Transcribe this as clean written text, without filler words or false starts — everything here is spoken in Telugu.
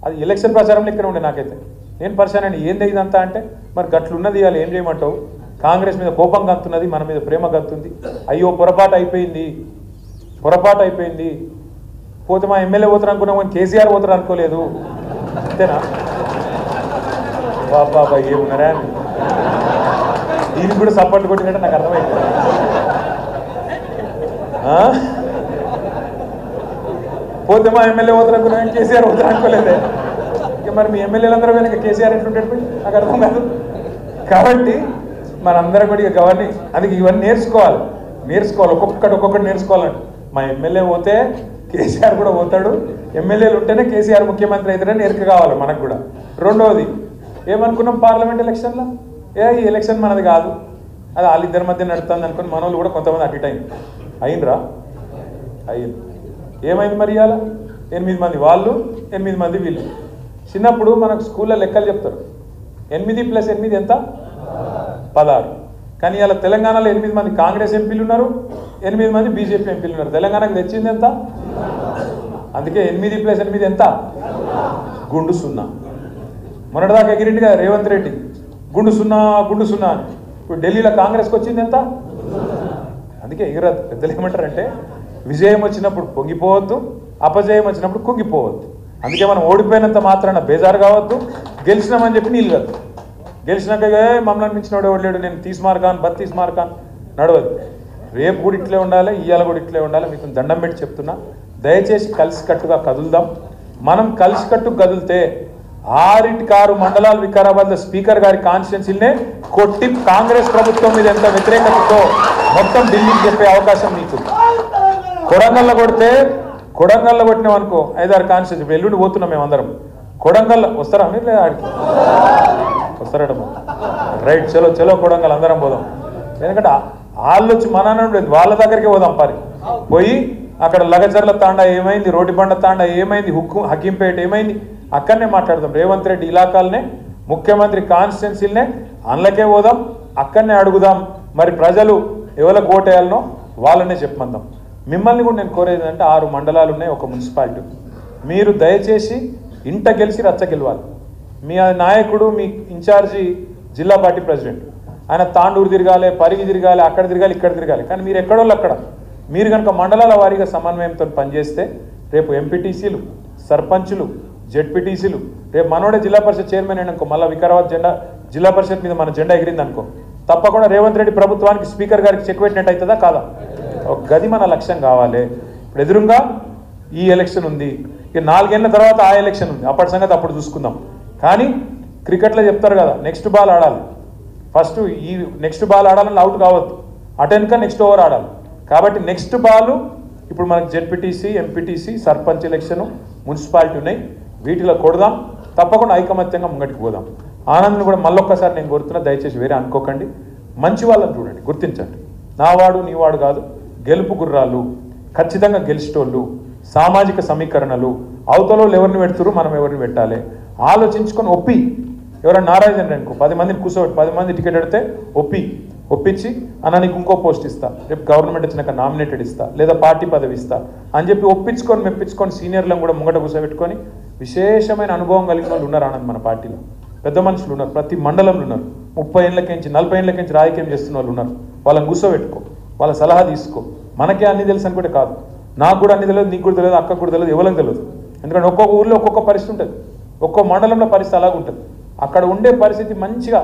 అది ఎలక్షన్ ప్రచారంలో ఇక్కడ ఉండే నాకైతే నేను పరిశాన్ అండి ఏంది ఇదంతా అంటే మరి గట్లున్నది ఇవాళ ఏం చేయమంటావు కాంగ్రెస్ మీద కోపం గంతున్నది మన మీద ప్రేమ గంతుంది అయ్యో పొరపాటు అయిపోయింది పోతే మా ఎమ్మెల్యే పోతారు అనుకున్నాం కానీ కేసీఆర్ పోతారు అనుకోలేదు అంతేనా బాబా ఏమున్నారా దీనికి కూడా సపోర్ట్ కొట్టినట్టు నాకు అర్థమైంది పోతే మా ఎమ్మెల్యే పోతారు అనుకున్నాం కానీ కేసీఆర్ పోతారు అనుకోలేదే ఇక మరి మీ ఎమ్మెల్యేలందరూ వెనక కేసీఆర్ ఎట్లుంటాడు నాకు అర్థం కాదు కాబట్టి మనందరం కూడా ఇక గవర్ని అందుకే ఇవన్నీ నేర్చుకోవాలి ఒక్కొక్కటి నేర్చుకోవాలండి మా ఎమ్మెల్యే పోతే కేసీఆర్ కూడా పోతాడు ఎమ్మెల్యేలు ఉంటేనే కేసీఆర్ ముఖ్యమంత్రి అవుతాడని ఎరుక కావాలి మనకు కూడా రెండవది ఏమనుకున్నాం పార్లమెంట్ ఎలక్షన్లో ఈ ఎలక్షన్ మనది కాదు అది వాళ్ళిద్దరి మధ్య నడుతుంది అనుకుని మన వాళ్ళు కూడా కొంతమంది అటు అయినరా అయింది ఏమైంది మరి ఇవాళ 8 మంది వాళ్ళు 8 మంది వీళ్ళు చిన్నప్పుడు మనకు స్కూల్లో లెక్కలు చెప్తారు 8 + 8 ఎంత 16 కానీ ఇలా తెలంగాణలో 8 మంది కాంగ్రెస్ ఎంపీలు ఉన్నారు 8 మంది బీజేపీ ఎంపీలు ఉన్నారు తెలంగాణకు తెచ్చింది ఎంత అందుకే 8 + 8 ఎంత గుండు 0 మొన్నటిదాకా ఎగిరింది కదా రేవంత్ రెడ్డి గుండు 0 ఇప్పుడు ఢిల్లీలో కాంగ్రెస్కి వచ్చింది ఎంత అందుకే ఎగిరద్దు పెద్దలు ఏమంటారంటే విజయం వచ్చినప్పుడు పొంగిపోవద్దు అపజయం వచ్చినప్పుడు కుంగిపోవద్దు అందుకే మనం ఓడిపోయినంత మాత్రాన బేజారు కావద్దు గెలిచినామని చెప్పి నీళ్ళు కాదు గెలిచినాక మమ్మల్ని మించినోడు ఓడలేడు నేను 30 మార్కాన్ 32 మార్కాన్ నడవద్దు రేపు కూడా ఇట్లే ఉండాలి ఇవాళ కూడా ఇట్లే ఉండాలి మీకు దండం పెట్టి చెప్తున్నా దయచేసి కలిసికట్టుగా కదులుదాం మనం కలిసికట్టు కదిలితే 6 మండలాలు వికారాబాద్లో స్పీకర్ గారి కాన్స్టిట్యున్సీలనే కొట్టి కాంగ్రెస్ ప్రభుత్వం మీద ఎంత వ్యతిరేకతతో మొత్తం ఢిల్లీకి చెప్పే అవకాశం మీకు కొడంగల్లో కొట్టినాం అనుకో 5-6 కాన్స్టిట్యున్సీ ఎల్లుండి పోతున్నాం మేమందరం కొడంగల్లో వస్తారా మీరు లేదా ఆడికి వస్తారట రైట్ చలో కొడంగల్ అందరం పోదాం ఎందుకంటే వాళ్ళు వచ్చి మన వాళ్ళ దగ్గరికి పోదాం పోయి అక్కడ లగచర్ల తాండా ఏమైంది రోడ్డుబండ తాండా ఏమైంది హకీంపేట ఏమైంది అక్కడనే మాట్లాడదాం రేవంత్ రెడ్డి ఇలాకాలనే ముఖ్యమంత్రి కాన్స్టిట్యున్సీలనే అందులోకే పోదాం అక్కడనే అడుగుదాం మరి ప్రజలు ఎవరికి ఓటేయాలనో వాళ్ళనే చెప్పమందాం మిమ్మల్ని కూడా నేను కోరేది అంటే 6 మండలాలు ఉన్నాయి ఒక మున్సిపాలిటీ మీరు దయచేసి ఇంట గెలిచి రచ్చ గెలవాలి మీ నాయకుడు మీ ఇన్ఛార్జి జిల్లా పార్టీ ప్రెసిడెంట్ ఆయన తాండూరు తిరగాలి పరిగి తిరగాలి అక్కడ తిరగాలి ఇక్కడ తిరగాలి కానీ మీరు ఎక్కడోళ్ళు అక్కడ మీరు కనుక మండలాల వారీగా సమన్వయంతో పనిచేస్తే రేపు ఎంపీటీసీలు సర్పంచులు జెడ్పీటీసీలు రేపు మనోడే జిల్లా పరిషత్ చైర్మన్ అయిననుకో మళ్ళీ వికారాబాద్ జిల్లా పరిషత్ మీద మన జెండా ఎగిరింది అనుకో తప్పకుండా రేవంత్ రెడ్డి ప్రభుత్వానికి స్పీకర్ గారికి చెక్ పెట్టినట్టు అవుతుందా కాదా ఒక గది మన లక్ష్యం కావాలి ఇప్పుడు ఎదురుగా ఈ ఎలక్షన్ ఉంది ఇక 4 ఏళ్ల తర్వాత ఆ ఎలక్షన్ ఉంది అప్పటి సంగతి అప్పుడు చూసుకుందాం కానీ క్రికెట్లో చెప్తారు కదా నెక్స్ట్ బాల్ ఆడాలి ఫస్ట్ ఈ నెక్స్ట్ బాల్ ఆడాలని అవుట్ కావద్దు అటెన్క నెక్స్ట్ ఓవర్ ఆడాలి కాబట్టి నెక్స్ట్ బాల్ ఇప్పుడు మనకు ZPTC MPTC sarpanch election municipality ఉన్నాయి వీటిలో కొడదాం తప్పకుండా ఐకమత్యంగా ముంగటికి పోదాం ఆనంద్ని కూడా మళ్ళొక్కసారి నేను కోరుతున్నా దయచేసి వేరే అనుకోకండి మంచి వాళ్ళని చూడండి గుర్తించండి నావాడు నీవాడు కాదు గెలుపు గుర్రాలు ఖచ్చితంగా గెలిచేటోళ్ళు సామాజిక సమీకరణలు అవతలో ఎవరిని పెడుతురు మనం ఎవరిని పెట్టాలి ఆలోచించుకొని ఎవరైనా నారాయణ అనుకో 10 మందిని కూర్చోబెట్టి 10 మంది టికెట్ పెడితే ఒప్పించి అన్న నీకు ఇంకో పోస్ట్ ఇస్తా రేపు గవర్నమెంట్ వచ్చినాక నామినేటెడ్ ఇస్తా లేదా పార్టీ పదవి ఇస్తా అని చెప్పి మెప్పించుకొని సీనియర్లను కూడా ముంగట కూర్చోబెట్టుకొని విశేషమైన అనుభవం కలిగిన వాళ్ళు ఉన్నారు ఆనంద్ మన పార్టీలో పెద్ద మనుషులు ఉన్నారు ప్రతి మండలంలో ఉన్నారు 30 ఏళ్ళకించి 40 ఏళ్ళకించి రాజకీయం చేస్తున్న వాళ్ళు ఉన్నారు వాళ్ళని కూర్చోబెట్టుకో వాళ్ళ సలహా తీసుకో మనకే అన్ని తెలుసు అనుకుంటే కాదు నాకు కూడా అన్ని తెలియదు నీకు కూడా తెలియదు అక్కకు కూడా తెలియదు ఎవరికి తెలియదు ఎందుకంటే ఒక్కొక్క ఊర్లో ఒక్కొక్క పరిస్థితి ఉంటుంది ఒక్కో మండలంలో పరిస్థితి అలాగ ఉంటుంది అక్కడ ఉండే పరిస్థితి మంచిగా